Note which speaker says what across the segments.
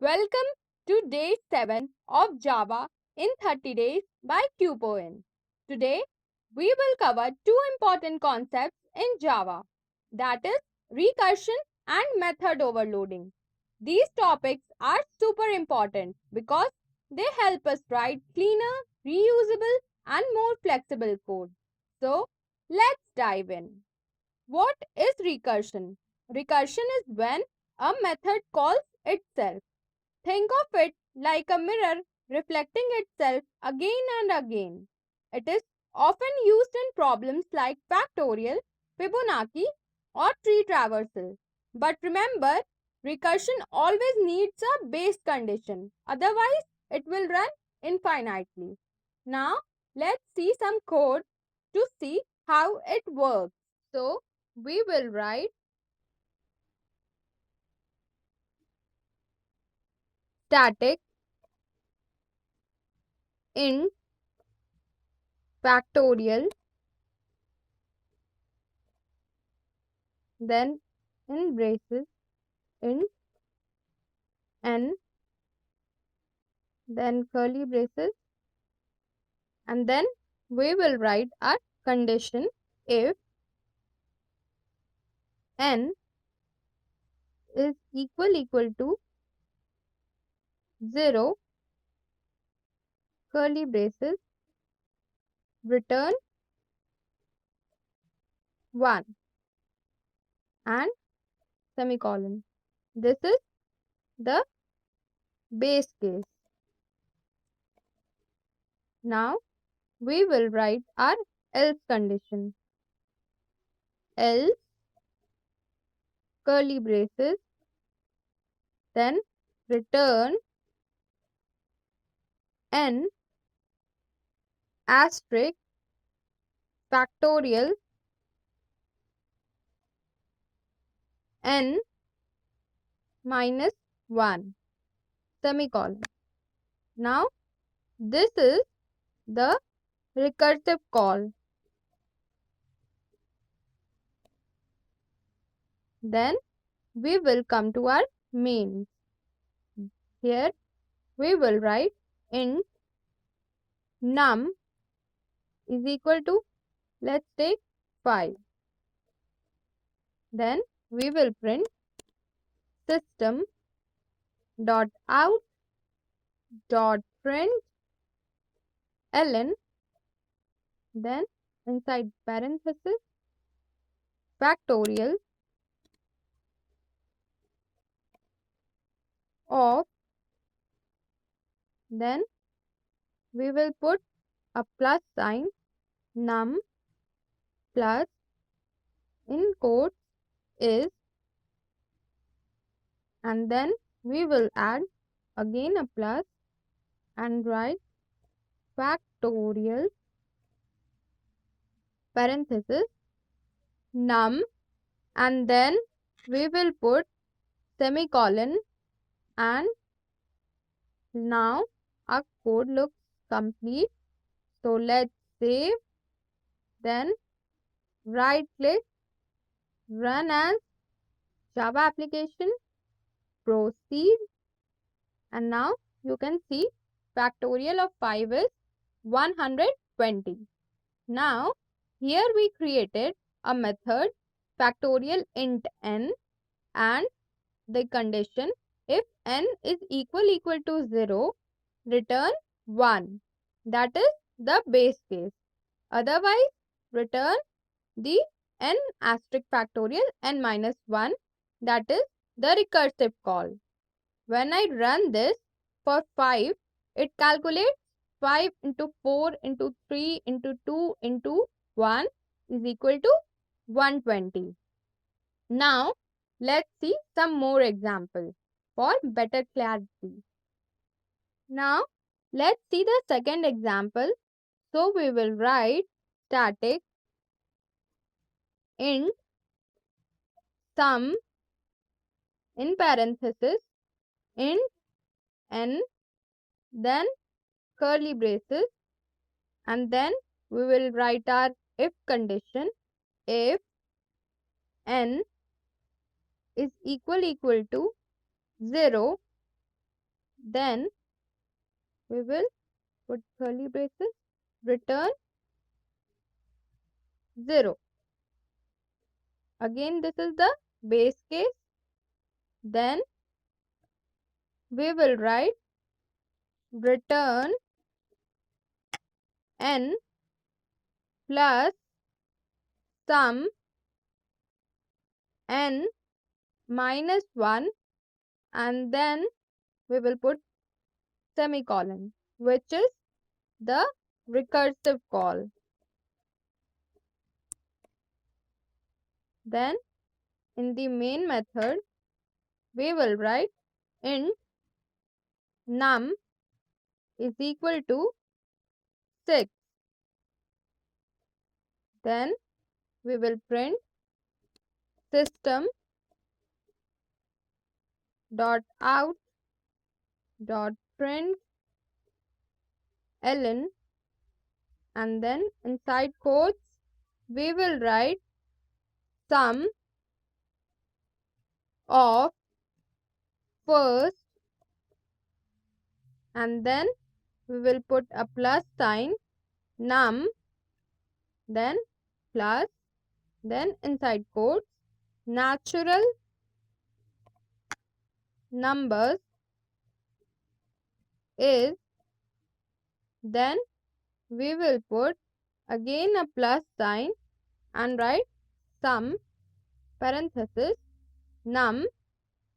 Speaker 1: Welcome to day 7 of Java in 30 days by Cupoin. Today, we will cover two important concepts in Java, that is recursion and method overloading. These topics are super important because they help us write cleaner, reusable and more flexible code. So, let's dive in. What is recursion? Recursion is when a method calls itself. Think of it like a mirror reflecting itself again and again. It is often used in problems like factorial, Fibonacci, or tree traversal. But remember, recursion always needs a base condition, otherwise, it will run infinitely. Now, let's see some code to see how it works. So, we will write static int factorial, then in braces int n, then curly braces, and then we will write our condition if n is equal to 0, curly braces, return 1 and semicolon. This is the base case. Now we will write our else condition. Else curly braces, then return n asterisk factorial n minus 1 semicolon. Now this is the recursive call. Then we will come to our main. Here we will write int num is equal to, let's take 5. Then we will print system dot out dot print ln, then inside parenthesis factorial of, then we will put a plus sign num plus in quotes is, and then we will add again a plus and write factorial parenthesis num, and then we will put semicolon, and now our code looks complete. So let's save, then right click, run as Java application, proceed, and now you can see factorial of 5 is 120. Now here we created a method factorial int n and the condition if n is equal to 0, return 1. That is the base case. Otherwise, return the n asterisk factorial n minus 1, that is the recursive call. When I run this for 5, it calculates 5 into 4 into 3 into 2 into 1 is equal to 120. Now, let's see some more examples for better clarity. Now, let's see the second example. So, we will write static int sum in parenthesis int n, then curly braces, and then we will write our if condition if n is equal to 0, Then we will put curly braces, return 0. Again, this is the base case. Then we will write return n plus sum n minus 1, and then we will put semicolon, which is the recursive call. Then in the main method, we will write int num is equal to 6. Then we will print system dot out dot print ln, and then inside quotes we will write sum of first, and then we will put a plus sign num, then plus, then inside quotes natural numbers is, then we will put again a plus sign and write sum parenthesis num,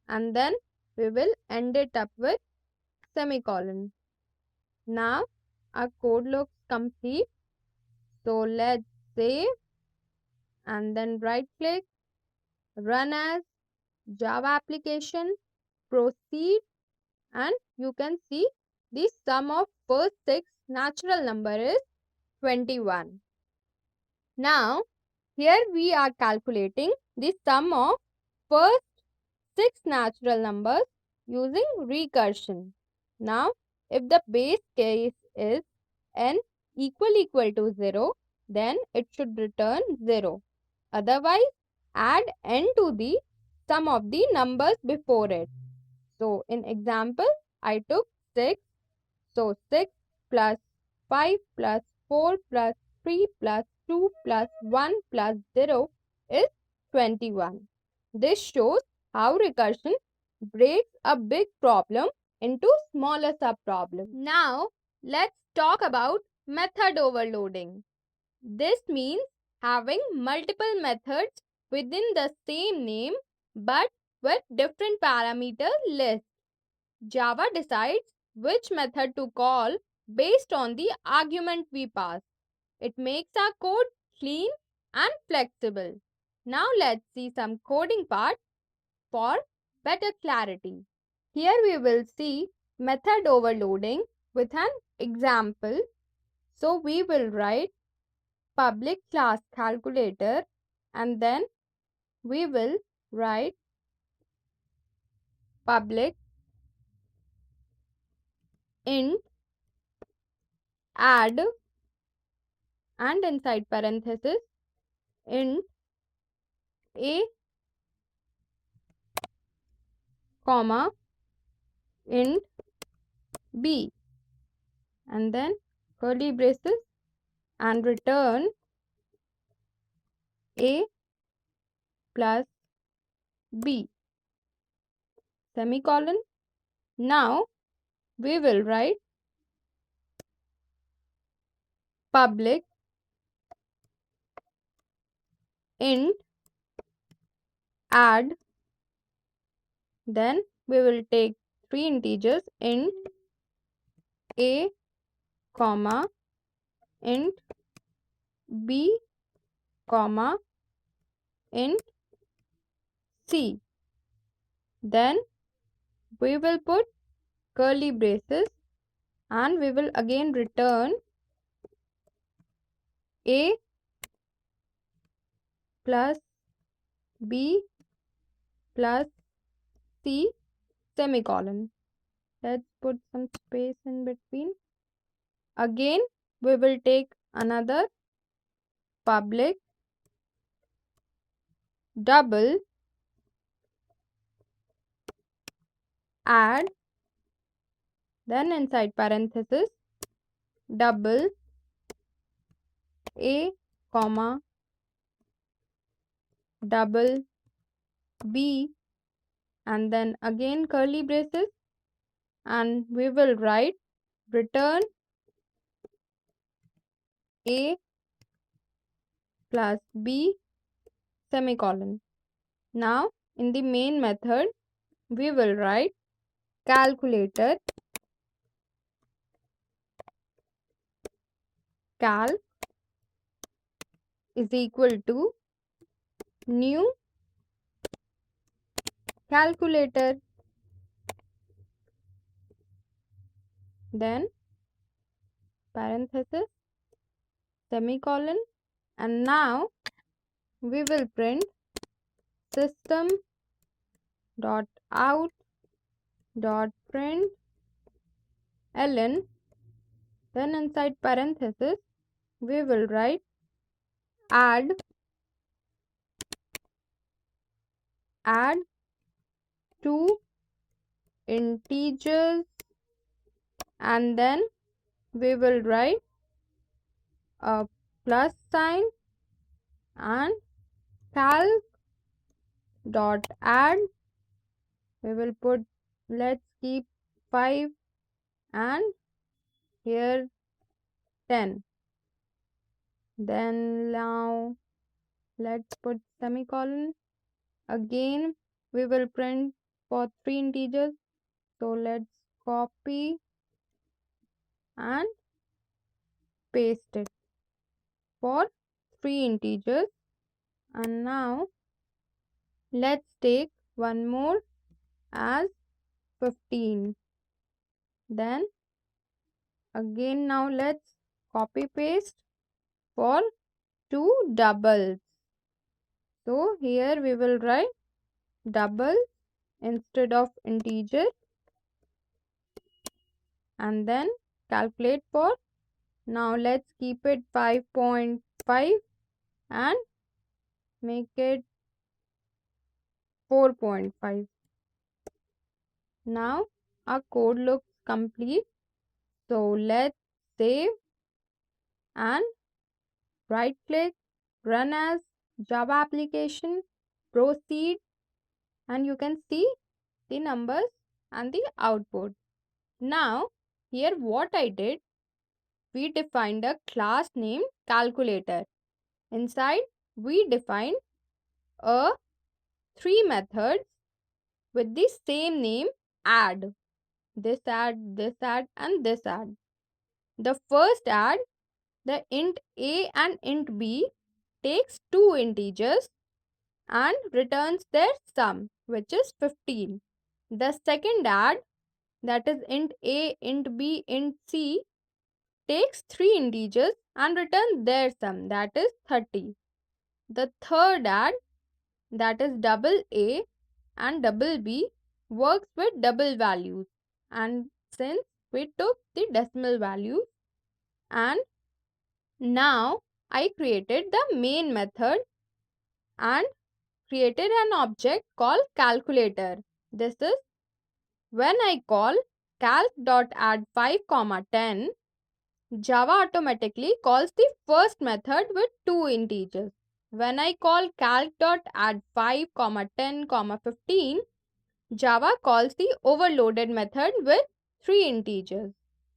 Speaker 1: and then we will end it up with semicolon. Now our code looks complete. So let's save and then right click, run as Java application, proceed, and you can see the sum of first 6 natural number is 21. Now here we are calculating the sum of first 6 natural numbers using recursion. Now if the base case is n equal to 0, then it should return 0. Otherwise, add n to the sum of the numbers before it. So in example, I took 6. So 6 plus 5 plus 4 plus 3 plus 2 plus 1 plus 0 is 21. This shows how recursion breaks a big problem into smaller subproblems. Now, let's talk about method overloading. This means having multiple methods within the same name but with different parameter lists. Java decides which method to call based on the argument we pass. It makes our code clean and flexible. Now let's see some coding parts for better clarity. Here we will see method overloading with an example. So we will write public class calculator, and then we will write public int add, and inside parenthesis int a comma int b, and then curly braces, and return a plus b semicolon. Now we will write public int add, then we will take 3 integers int a comma int b comma int c, then we will put curly braces, and we will again return a plus b plus c semicolon. Let's put some space in between. Again we will take another public double add, Then inside parenthesis, double A, comma, double B, and then again curly braces, and we will write return A plus B semicolon. Now in the main method we will write calculator cal is equal to new calculator. Then parenthesis semicolon, and now we will print system dot out dot print ln. Then inside parenthesis we will write add two integers, and then we will write a plus sign and calc dot add. We will put, let's keep 5 and here 10. Then now let's put semicolon. Again we will print for 3 integers, so let's copy and paste it for 3 integers. And now let's take one more as 15. Then again now let's copy paste for 2 doubles. So here we will write double instead of integer, and then calculate for, now let's keep it 5.5 and make it 4.5. Now our code looks complete. So let's save and right click, run as Java application, proceed, and you can see the numbers and the output. Now here what I did, we defined a class named calculator. Inside we defined a 3 methods with the same name, add, this add, this add, and this add. The first add, the int a and int b, takes 2 integers and returns their sum, which is 15. The second add, that is int a, int b, int c, takes 3 integers and returns their sum, that is 30. The third add, that is double a and double b, works with double values, and since we took the decimal value, and now I created the main method and created an object called calculator. This is when I call calc.add5, 10, Java automatically calls the first method with 2 integers. When I call calc.add5, 10, 15, Java calls the overloaded method with 3 integers.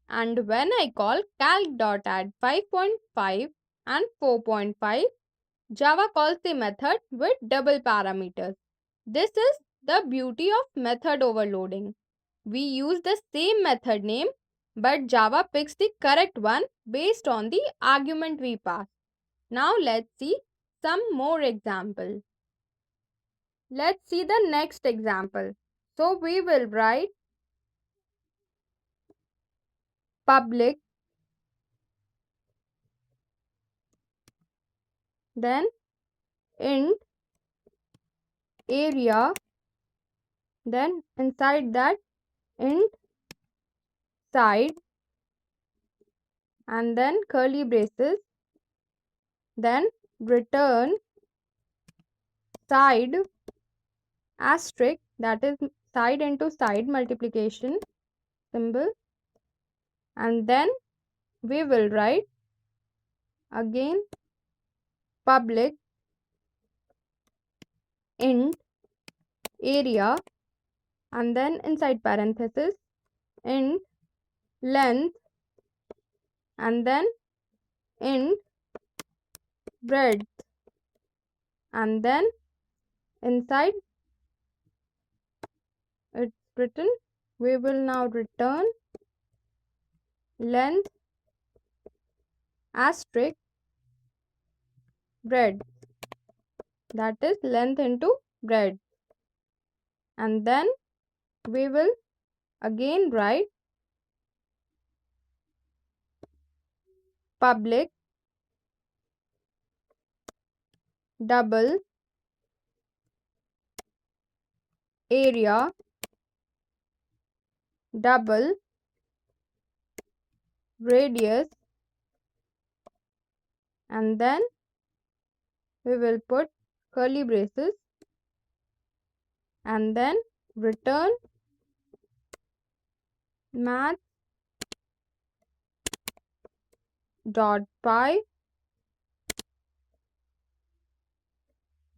Speaker 1: And when I call calc.add 5.5 and 4.5, Java calls the method with double parameters. This is the beauty of method overloading. We use the same method name, but Java picks the correct one based on the argument we pass. Now let's see some more examples. Let's see the next example. So we will write public, then int area, then inside that int side, and then curly braces, then return side asterisk, that is side into side multiplication symbol, and then we will write again public int area, and then inside parenthesis int length, and then int breadth, and then inside it's written we will now return length asterisk breadth, that is length into breadth, and then we will again write public double area double radius, and then we will put curly braces, and then return math dot py,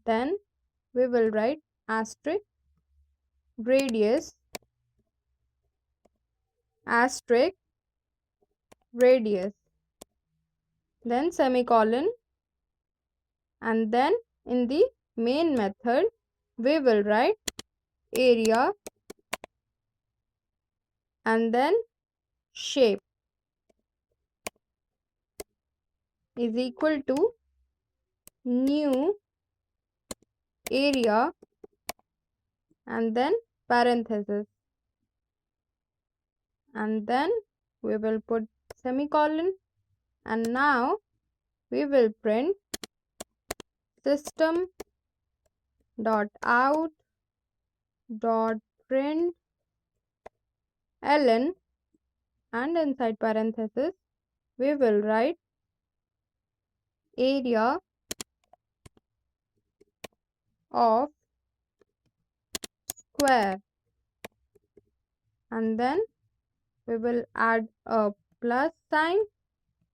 Speaker 1: then we will write asterisk radius asterisk radius, then semicolon, and then in the main method we will write area and then shape is equal to new area and then parenthesis, and then we will put semicolon, and now we will print system dot out dot print ln, and inside parenthesis we will write area of square, and then we will add a plus sign,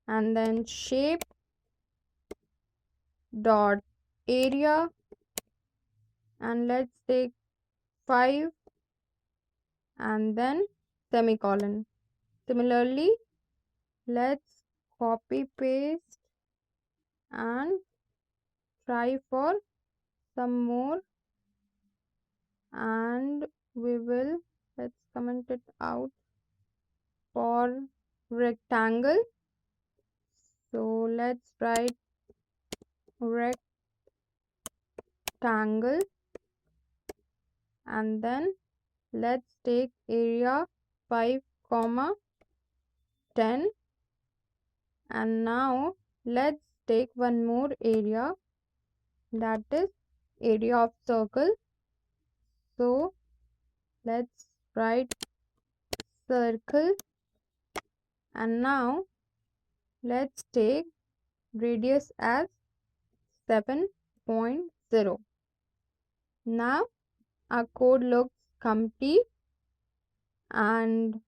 Speaker 1: and then shape dot area, and let's take 5 and then semicolon. Similarly, let's copy paste and try for some more, and we will let's comment it out for rectangle. So let's write rectangle, and then let's take area 5 comma 10, and now let's take one more area, that is area of circle. So let's write circle, and now let's take radius as 7.0. Now our code looks complete and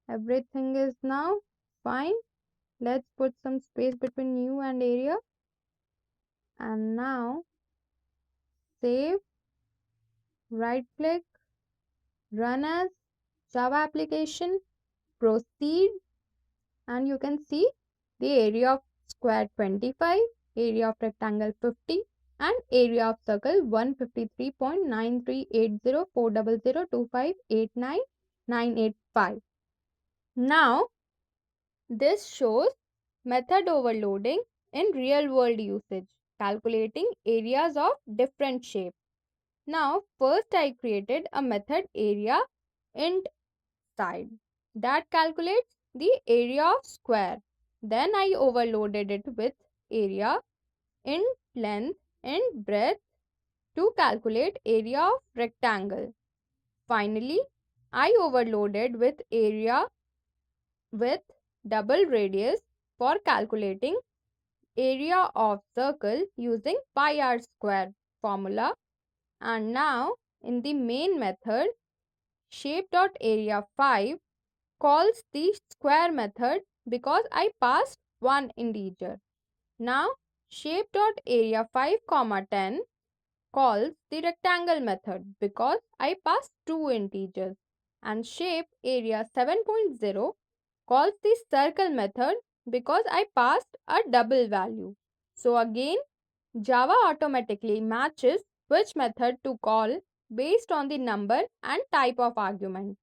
Speaker 1: everything is now fine. Let's put some space between new and area, and now save, right click, run as Java application, proceed, and you can see the area of square 25, area of rectangle 50, and area of circle 153.93804002589985. Now this shows method overloading in real world usage, calculating areas of different shapes. Now first I created a method area int side that calculates the area of square. Then I overloaded it with area int length and breadth to calculate area of rectangle. Finally, I overloaded with area with double radius for calculating area of circle using pi r square formula. And now in the main method shape.area5 calls the square method because I passed one integer. Now shape.area 5, 10 calls the rectangle method because I passed two integers. And shape area 7.0 calls the circle method because I passed a double value. So again, Java automatically matches which method to call based on the number and type of argument.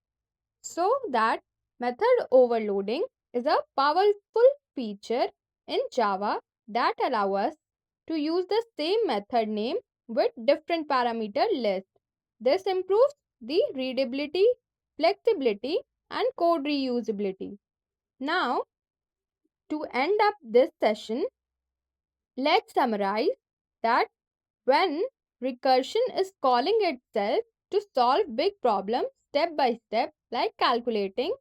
Speaker 1: So that method overloading is a powerful feature in Java that allows us to use the same method name with different parameter lists. This improves the readability, flexibility, and code reusability. Now, to end up this session, let's summarize that when recursion is calling itself to solve big problems step by step, like calculating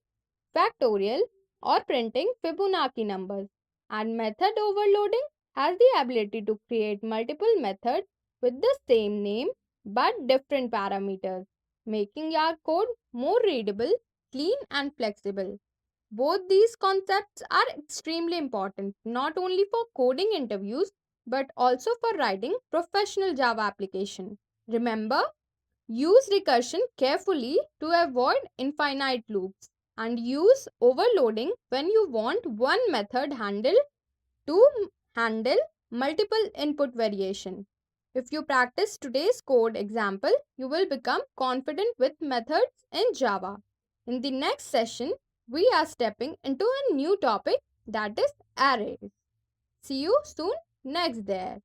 Speaker 1: factorial or printing Fibonacci numbers, and method overloading has the ability to create multiple methods with the same name but different parameters, making your code more readable, clean, and flexible. Both these concepts are extremely important not only for coding interviews but also for writing professional Java application. Remember, use recursion carefully to avoid infinite loops and use overloading when you want one method to handle multiple input variation. If you practice today's code example, you will become confident with methods in Java. In the next session, we are stepping into a new topic, that is arrays. See you soon next there.